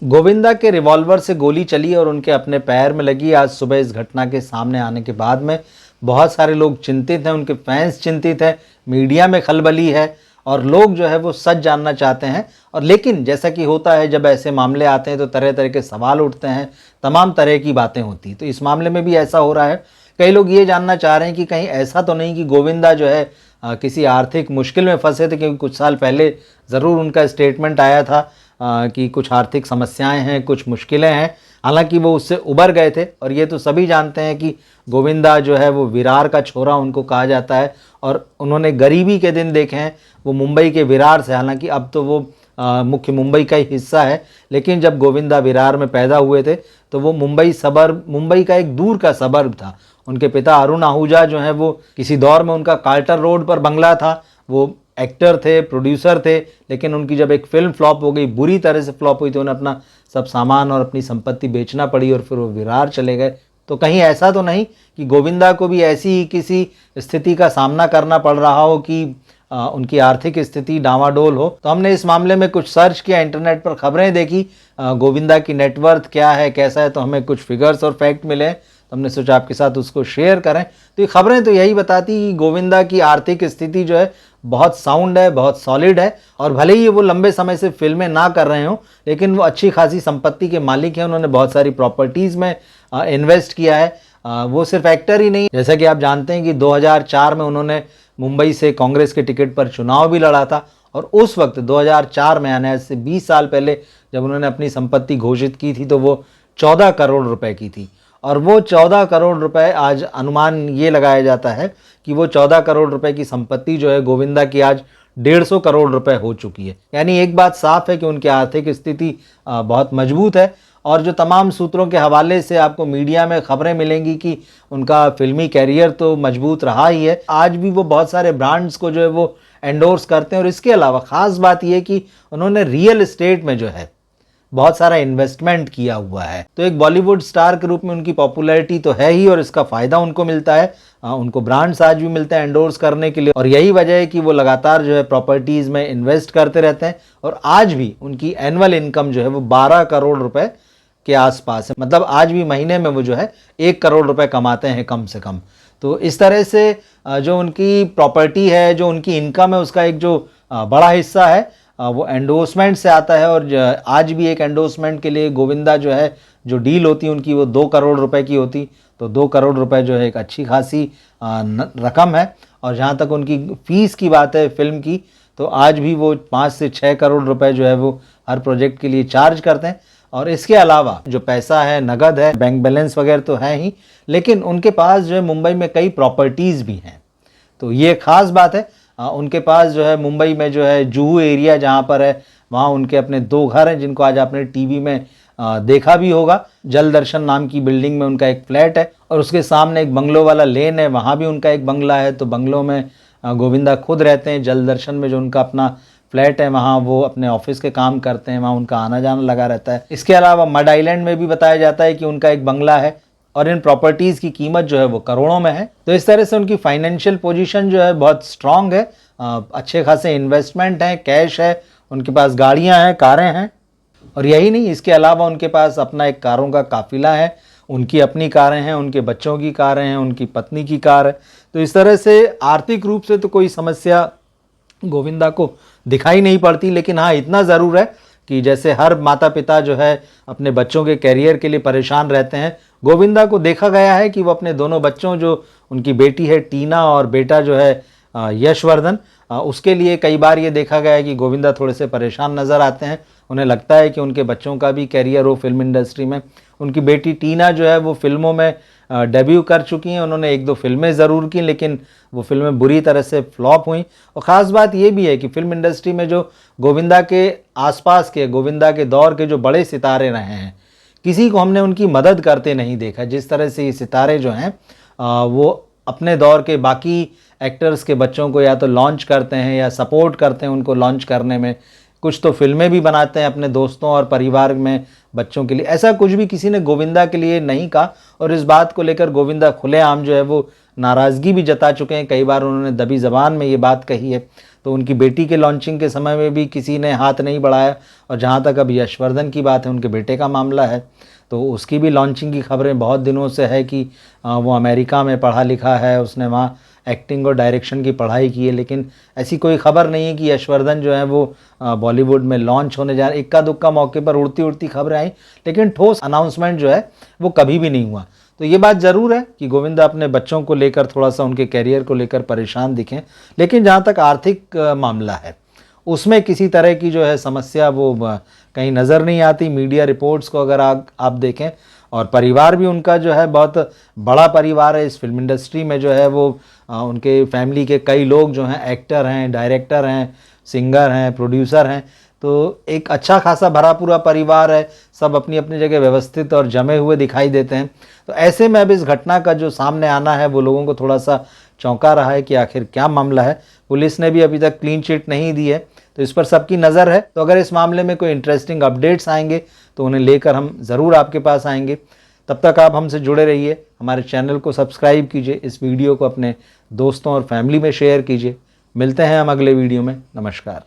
गोविंदा के रिवॉल्वर से गोली चली और उनके अपने पैर में लगी। आज सुबह इस घटना के सामने आने के बाद में बहुत सारे लोग चिंतित हैं, उनके फैंस चिंतित हैं, मीडिया में खलबली है और लोग जो है वो सच जानना चाहते हैं। और लेकिन जैसा कि होता है जब ऐसे मामले आते हैं तो तरह तरह के सवाल उठते हैं, तमाम तरह की बातें होती हैं। तो इस मामले में भी ऐसा हो रहा है। कई लोग ये जानना चाह रहे हैं कि कहीं ऐसा तो नहीं कि गोविंदा जो है किसी आर्थिक मुश्किल में फंसे थे, क्योंकि कुछ साल पहले ज़रूर उनका स्टेटमेंट आया था कि कुछ आर्थिक समस्याएं हैं, कुछ मुश्किलें हैं। हालांकि वो उससे उबर गए थे और ये तो सभी जानते हैं कि गोविंदा जो है वो विरार का छोरा उनको कहा जाता है और उन्होंने गरीबी के दिन देखे हैं। वो मुंबई के विरार से, हालांकि अब तो वो मुख्य मुंबई का ही हिस्सा है, लेकिन जब गोविंदा विरार में पैदा हुए थे तो वो मुंबई का एक दूर का सबर्ब था। उनके पिता अरुण आहूजा जो हैं वो किसी दौर में उनका कार्टर रोड पर बंगला था। वो एक्टर थे, प्रोड्यूसर थे, लेकिन उनकी जब एक फिल्म फ्लॉप हो गई, बुरी तरह से फ्लॉप हुई, तो उन्हें अपना सब सामान और अपनी संपत्ति बेचना पड़ी और फिर वो विरार चले गए। तो कहीं ऐसा तो नहीं कि गोविंदा को भी ऐसी ही किसी स्थिति का सामना करना पड़ रहा हो कि उनकी आर्थिक स्थिति डावाडोल हो। तो हमने इस मामले में कुछ सर्च किया, इंटरनेट पर खबरें देखी, गोविंदा की नेटवर्थ क्या है, कैसा है, तो हमें कुछ फिगर्स और फैक्ट मिले। तो हमने सोचा आपके साथ उसको शेयर करें। तो ये खबरें तो यही बताती कि गोविंदा की आर्थिक स्थिति जो है बहुत साउंड है, बहुत सॉलिड है। और भले ही वो लंबे समय से फिल्में ना कर रहे हों, लेकिन वो अच्छी खासी संपत्ति के मालिक हैं। उन्होंने बहुत सारी प्रॉपर्टीज़ में इन्वेस्ट किया है। वो सिर्फ एक्टर ही नहीं, जैसा कि आप जानते हैं कि 2004 में उन्होंने मुंबई से कांग्रेस के टिकट पर चुनाव भी लड़ा था। और उस वक्त 2004 में, यानी आज से 20 साल पहले जब उन्होंने अपनी संपत्ति घोषित की थी तो वो 14 करोड़ रुपए की थी। और वो 14 करोड़ रुपए, आज अनुमान ये लगाया जाता है कि वो 14 करोड़ रुपए की संपत्ति जो है गोविंदा की आज 150 करोड़ रुपए हो चुकी है। यानी एक बात साफ है कि उनकी आर्थिक स्थिति बहुत मजबूत है। और जो तमाम सूत्रों के हवाले से आपको मीडिया में खबरें मिलेंगी कि उनका फिल्मी कैरियर तो मजबूत रहा ही है, आज भी वो बहुत सारे ब्रांड्स को जो है वो एंडोर्स करते हैं। और इसके अलावा ख़ास बात यह कि उन्होंने रियल एस्टेट में जो है बहुत सारा इन्वेस्टमेंट किया हुआ है। तो एक बॉलीवुड स्टार के रूप में उनकी पॉपुलैरिटी तो है ही और इसका फ़ायदा उनको मिलता है। उनको ब्रांड्स आज भी मिलते हैं एंडोर्स करने के लिए। और यही वजह है कि वो लगातार जो है प्रॉपर्टीज़ में इन्वेस्ट करते रहते हैं। और आज भी उनकी एनुअल इनकम जो है वो 12 करोड़ रुपए के आसपास है। मतलब आज भी महीने में वो जो है 1 करोड़ रुपए कमाते हैं कम से कम। तो इस तरह से जो उनकी प्रॉपर्टी है, जो उनकी इनकम है, उसका एक जो बड़ा हिस्सा है वो एंडोर्समेंट से आता है। और आज भी एक एंडोर्समेंट के लिए गोविंदा जो है, जो डील होती है उनकी, वो 2 करोड़ रुपए की होती। तो 2 करोड़ रुपए जो है एक अच्छी खासी रकम है। और जहाँ तक उनकी फ़ीस की बात है फिल्म की, तो आज भी वो 5 से 6 करोड़ रुपए जो है वो हर प्रोजेक्ट के लिए चार्ज करते हैं। और इसके अलावा जो पैसा है, नगद है, बैंक बैलेंस वगैरह तो है ही, लेकिन उनके पास जो है मुंबई में कई प्रॉपर्टीज़ भी हैं। तो ये ख़ास बात है। उनके पास जो है मुंबई में जो है जुहू एरिया जहाँ पर है, वहाँ उनके अपने 2 घर हैं जिनको आज आपने टीवी में देखा भी होगा। जल दर्शन नाम की बिल्डिंग में उनका एक फ्लैट है और उसके सामने एक बंगलों वाला लेन है, वहाँ भी उनका एक बंगला है। तो बंगलों में गोविंदा खुद रहते हैं। जल दर्शन में जो उनका अपना फ्लैट है, वहाँ वो अपने ऑफिस के काम करते हैं, वहाँ उनका आना जाना लगा रहता है। इसके अलावा मड आइलैंड में भी बताया जाता है कि उनका एक बंगला है और इन प्रॉपर्टीज़ की कीमत जो है वो करोड़ों में है। तो इस तरह से उनकी फाइनेंशियल पोजीशन जो है बहुत स्ट्रांग है। अच्छे खासे इन्वेस्टमेंट हैं, कैश है, उनके पास गाड़ियाँ हैं, कारें हैं। और यही नहीं, इसके अलावा उनके पास अपना एक कारों का काफिला है। उनकी अपनी कारें हैं, उनके बच्चों की कारें हैं, उनकी पत्नी की कार है। तो इस तरह से आर्थिक रूप से तो कोई समस्या गोविंदा को दिखाई नहीं पड़ती। लेकिन हाँ, इतना ज़रूर है कि जैसे हर माता पिता जो है अपने बच्चों के कैरियर के लिए परेशान रहते हैं, गोविंदा को देखा गया है कि वो अपने दोनों बच्चों, जो उनकी बेटी है टीना और बेटा जो है यशवर्धन, उसके लिए कई बार ये देखा गया है कि गोविंदा थोड़े से परेशान नज़र आते हैं। उन्हें लगता है कि उनके बच्चों का भी कैरियर हो फिल्म इंडस्ट्री में। उनकी बेटी टीना जो है वो फिल्मों में डेब्यू कर चुकी हैं। उन्होंने 1-2 फिल्में ज़रूर की, लेकिन वो फिल्में बुरी तरह से फ्लॉप हुई। और ख़ास बात ये भी है कि फिल्म इंडस्ट्री में जो गोविंदा के आसपास के, गोविंदा के दौर के जो बड़े सितारे रहे हैं, किसी को हमने उनकी मदद करते नहीं देखा। जिस तरह से ये सितारे जो हैं वो अपने दौर के बाकी एक्टर्स के बच्चों को या तो लॉन्च करते हैं या सपोर्ट करते हैं उनको लॉन्च करने में। कुछ तो फिल्में भी बनाते हैं अपने दोस्तों और परिवार में बच्चों के लिए। ऐसा कुछ भी किसी ने गोविंदा के लिए नहीं कहा। और इस बात को लेकर गोविंदा खुलेआम जो है वो नाराज़गी भी जता चुके हैं, कई बार उन्होंने दबी ज़बान में ये बात कही है। तो उनकी बेटी के लॉन्चिंग के समय में भी किसी ने हाथ नहीं बढ़ाया, और जहाँ तक अब यशवर्धन की बात है, उनके बेटे का मामला है, तो उसकी भी लॉन्चिंग की खबरें बहुत दिनों से है कि वो अमेरिका में पढ़ा लिखा है, उसने वहाँ एक्टिंग और डायरेक्शन की पढ़ाई की है, लेकिन ऐसी कोई खबर नहीं है कि यशवर्धन जो है वो बॉलीवुड में लॉन्च होने जा रहे। इक्का दुक्का मौके पर उड़ती उड़ती खबरें आई, लेकिन ठोस अनाउंसमेंट जो है वो कभी भी नहीं हुआ। तो ये बात ज़रूर है कि गोविंदा अपने बच्चों को लेकर थोड़ा सा, उनके कैरियर को लेकर परेशान दिखें, लेकिन जहाँ तक आर्थिक मामला है उसमें किसी तरह की जो है समस्या वो कहीं नज़र नहीं आती। मीडिया रिपोर्ट्स को अगर आप देखें, और परिवार भी उनका जो है बहुत बड़ा परिवार है इस फिल्म इंडस्ट्री में, जो है वो उनके फैमिली के कई लोग जो हैं एक्टर हैं, डायरेक्टर हैं, सिंगर हैं, प्रोड्यूसर हैं, तो एक अच्छा खासा भरा पूरा परिवार है, सब अपनी अपनी जगह व्यवस्थित और जमे हुए दिखाई देते हैं। तो ऐसे में अब इस घटना का जो सामने आना है वो लोगों को थोड़ा सा चौंका रहा है कि आखिर क्या मामला है। पुलिस ने भी अभी तक क्लीन चिट नहीं दी है, तो इस पर सबकी नज़र है। तो अगर इस मामले में कोई इंटरेस्टिंग अपडेट्स आएंगे तो उन्हें लेकर हम ज़रूर आपके पास आएंगे। तब तक आप हमसे जुड़े रहिए, हमारे चैनल को सब्सक्राइब कीजिए, इस वीडियो को अपने दोस्तों और फैमिली में शेयर कीजिए। मिलते हैं हम अगले वीडियो में। नमस्कार।